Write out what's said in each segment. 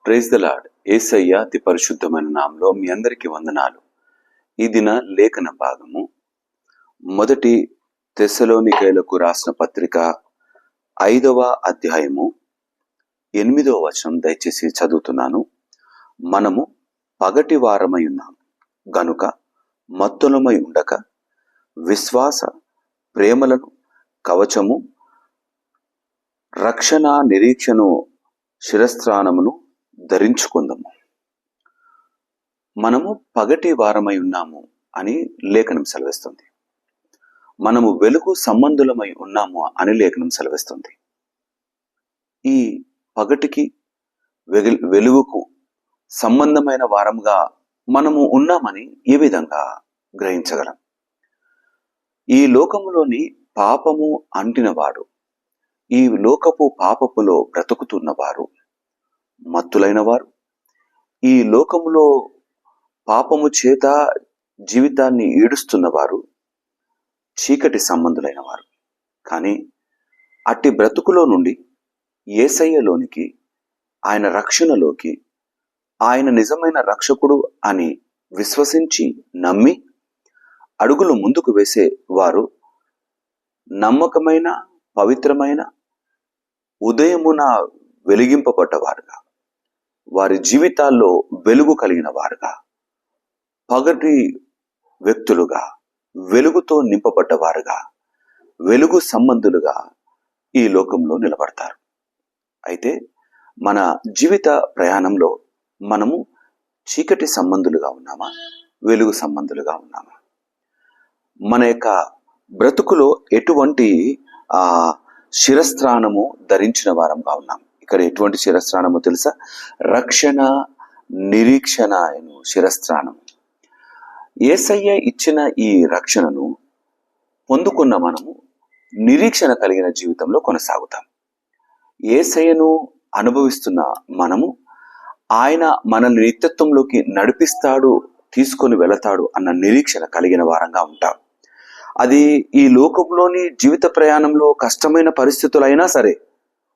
Praise the lord. యేసయ్య అతి పరిశుద్ధమైన నామములో మీ అందరికీ వందనాలు. ఈ దిన లేఖన భాగము మొదటి తెస్సలోనికైలకు రాసిన పత్రిక 5వ అధ్యాయము 8వ వచనం దయచేసి చదువుతున్నాను. మనము పగటి వారమై ఉన్నాము గనుక మత్తులమై ఉండక విశ్వాస ప్రేమలను కవచము రక్షణ నిరీక్షను శిరస్త్రాణమును ధరించుకుందాము. మనము పగటి వారమై ఉన్నాము అని లేఖనం సెలవిస్తుంది. మనము వెలుగు సంబంధులమై ఉన్నాము అని లేఖనం సెలవిస్తుంది. ఈ పగటికి వెలుగుకు సంబంధమైన వారముగా మనము ఉన్నామని ఏ విధంగా గ్రహించగలం? ఈ లోకములోని పాపము అంటినవాడు, ఈ లోకపు పాపపులో బ్రతుకుతున్నవారు, మత్తులైన వారు, ఈ లోకములో పాపము చేత జీవితాన్ని ఈడుస్తున్నవారు, చీకటి సంబంధులైన వారు. కానీ అట్టి బ్రతుకులో నుండి యేసయ్యలోనికి, ఆయన రక్షణలోకి, ఆయన నిజమైన రక్షకుడు అని విశ్వసించి నమ్మి అడుగులు ముందుకు వేసే వారు నమ్మకమైన పవిత్రమైన ఉదయమున వెలిగింపబడ్డవారుగా, వారి జీవితాల్లో వెలుగు కలిగిన వారుగా, పగటి వ్యక్తులుగా, వెలుగుతో నింపబడ్డవారుగా, వెలుగు సంబంధులుగా ఈ లోకంలో నిలబడతారు. అయితే మన జీవిత ప్రయాణంలో మనము చీకటి సంబంధులుగా ఉన్నామా, వెలుగు సంబంధులుగా ఉన్నామా? మన యొక్క బ్రతుకులో ఎటువంటి శిరస్త్రాణము ధరించిన వారంగా ఉన్నాం. ఇక్కడ ఎటువంటి శిరస్త్రాణము తెలుసా? రక్షణ నిరీక్షణ శిరస్త్రాణము. యేసయ్య ఇచ్చిన ఈ రక్షణను పొందుకున్న మనము నిరీక్షణ కలిగిన జీవితంలో కొనసాగుతాం. యేసయ్యను అనుభవిస్తున్న మనము ఆయన మనల్ని నిత్యత్వంలోకి నడిపిస్తాడు, తీసుకొని వెళతాడు అన్న నిరీక్షణ కలిగిన వారంగా ఉంటాం. అది ఈ లోకంలోని జీవిత ప్రయాణంలో కష్టమైన పరిస్థితులైనా సరే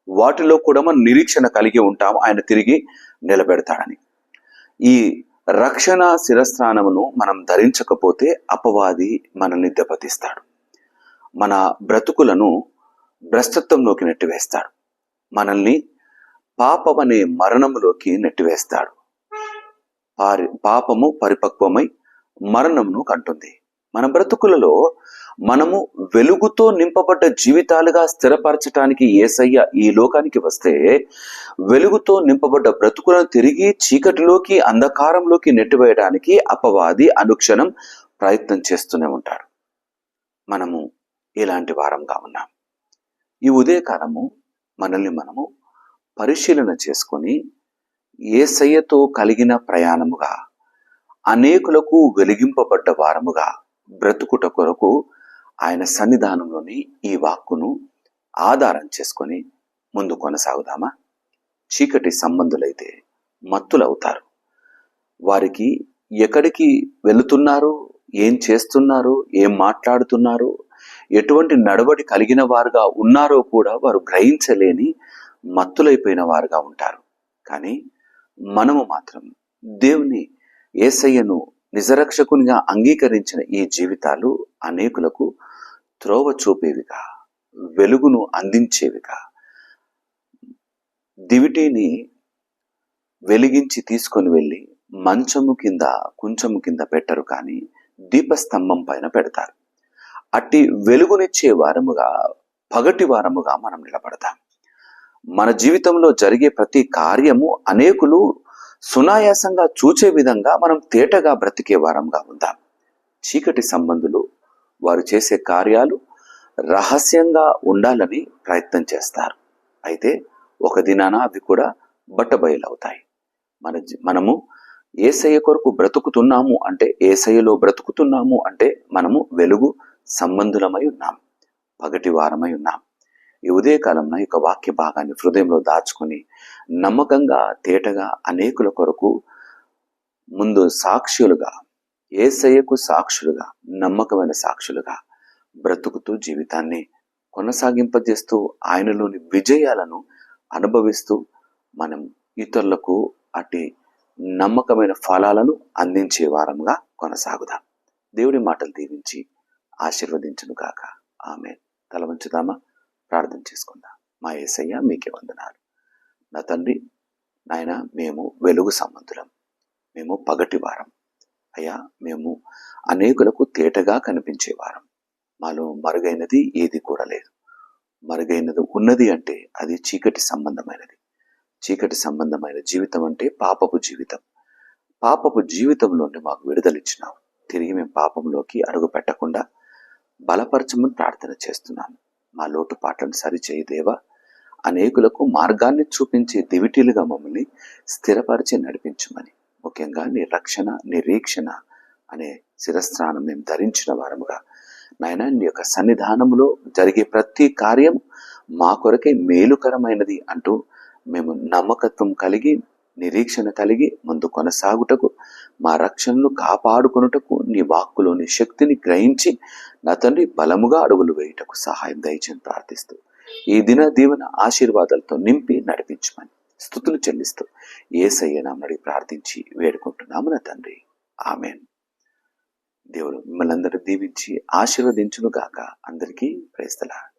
వాటిలో కూడా మనం నిరీక్షణ కలిగి ఉంటాం, ఆయన తిరిగి నిలబెడతాడని. ఈ రక్షణ శిరస్త్రాణమును మనం ధరించకపోతే అపవాది మనల్ని దెబ్బతీస్తాడు, మన బ్రతుకులను భ్రష్టత్వంలోకి నెట్టివేస్తాడు, మనల్ని పాపమనే మరణములోకి నెట్టివేస్తాడు. పాపము పరిపక్వమై మరణమును కంటుంది. మన బ్రతుకులలో మనము వెలుగుతో నింపబడ్డ జీవితాలుగా స్థిరపరచటానికి యేసయ్య ఈ లోకానికి వస్తే, వెలుగుతో నింపబడ్డ బ్రతుకులను తిరిగి చీకటిలోకి, అంధకారంలోకి నెట్టివేయడానికి అపవాది అనుక్షణం ప్రయత్నం చేస్తూనే ఉంటాడు. మనము ఇలాంటి వారంగా ఉన్నాం. ఈ ఉదయకాలము మనల్ని మనము పరిశీలన చేసుకొని యేసయ్యతో కలిగిన ప్రయాణముగా, అనేకులకు వెలిగింపబడ్డ వారముగా బ్రతుకుట కొరకు ఆయన సన్నిధానంలోని ఈ వాక్కును ఆధారం చేసుకొని ముందు కొనసాగుదామా? చీకటి సంబంధులైతే మత్తులవుతారు. వారికి ఎక్కడికి వెళుతున్నారు, ఏం చేస్తున్నారు, ఏం మాట్లాడుతున్నారు, ఎటువంటి నడవడి కలిగిన వారుగా ఉన్నారో కూడా వారు గ్రహించలేని మత్తులైపోయిన వారుగా ఉంటారు. కానీ మనము మాత్రం దేవుని యేసయ్యను నిజరక్షకునిగా అంగీకరించిన ఈ జీవితాలు అనేకులకు త్రోవ చూపేవిగా, వెలుగును అందించేవిగా, దివిటీని వెలిగించి తీసుకొని వెళ్ళి మంచము కింద, కుంచము కింద పెట్టరు, కానీ దీపస్తంభం పైన పెడతారు. అట్టి వెలుగునిచ్చే వారముగా, పగటి వారముగా మనం నిలబడతాం. మన జీవితంలో జరిగే ప్రతి కార్యము అనేకులు సునాయాసంగా చూచే విధంగా మనం తేటగా బ్రతికే వారంగా ఉందాం. చీకటి సంబంధులు వారు చేసే కార్యాలు రహస్యంగా ఉండాలని ప్రయత్నం చేస్తారు. అయితే ఒక దినాన అవి కూడా బట్టబయలవుతాయి. మనము యేసయ్య కొరకు బ్రతుకుతున్నాము అంటే, యేసయ్యలో బ్రతుకుతున్నాము అంటే మనము వెలుగు సంబంధులమై ఉన్నాం, పగటి వారమై ఉన్నాం. ఈ ఉదయకాలంలో ఈ యొక్క వాక్య భాగాన్ని హృదయంలో దాచుకొని నమ్మకంగా, తేటగా అనేకుల కొరకు ముందు సాక్షులుగా, యేసయ్యకు సాక్షులుగా, నమ్మకమైన సాక్షులుగా బ్రతుకుతూ జీవితాన్ని కొనసాగింపజేస్తూ ఆయనలోని విజయాలను అనుభవిస్తూ మనం ఇతరులకు అట్టి నమ్మకమైన ఫలాలను అందించే వారముగా కొనసాగుదాం. దేవుడి మాటలు దీవించి ఆశీర్వదించును గాక. ఆమేన్. తల వంచుదామా? ప్రార్థన చేసుకుందాం. మా యేసయ్య మీకే వందనాలు. నా తండ్రి, నాయన, మేము వెలుగు సంబంధులం, మేము పగటి వారం అయ్యా. మేము అనేకులకు తేటగా కనిపించే వారం. మాలో మరుగైనది ఏది కూడా లేదు. మరుగైనది ఉన్నది అంటే అది చీకటి సంబంధమైనది. చీకటి సంబంధమైన జీవితం అంటే పాపపు జీవితం. పాపపు జీవితం నుండి మాకు విడుదలిచ్చినావు. తిరిగి మేము పాపంలోకి అడుగు పెట్టకుండా బలపరచమని ప్రార్థన చేస్తున్నాను. మా లోటుపాట్లను సరిచేయి దేవా. అనేకులకు మార్గాన్ని చూపించే దివిటీలుగా మమ్మల్ని స్థిరపరిచి నడిపించమని, ముఖ్యంగా నీ రక్షణ, నిరీక్షణ అనే శిరస్త్రానం మేము ధరించిన వారముగా నాయన, నీ యొక్క సన్నిధానంలో జరిగే ప్రతి కార్యం మా కొరకే మేలుకరమైనది అంటూ మేము నమ్మకత్వం కలిగి, నిరీక్షణ కలిగి ముందు కొనసాగుటకు, మా రక్షణను కాపాడుకొనుటకు నీ వాక్కులోని శక్తిని గ్రహించి నా తండ్రి బలముగా అడుగులు వేయుటకు సహాయం దయచేసి ప్రార్థిస్తూ ఈ దిన దీవెన ఆశీర్వాదాలతో నింపి నడిపించమని స్తుతులు చెల్లిస్తూ యేసయ్య నామమున ప్రార్థించి వేడుకుంటున్నాము నా తండ్రి. ఆమేన్. దేవుడు మిమ్మల్ని అందరూ దీవించి ఆశీర్వదించును గాక. అందరికీ ప్రైజ్ ది లార్డ్.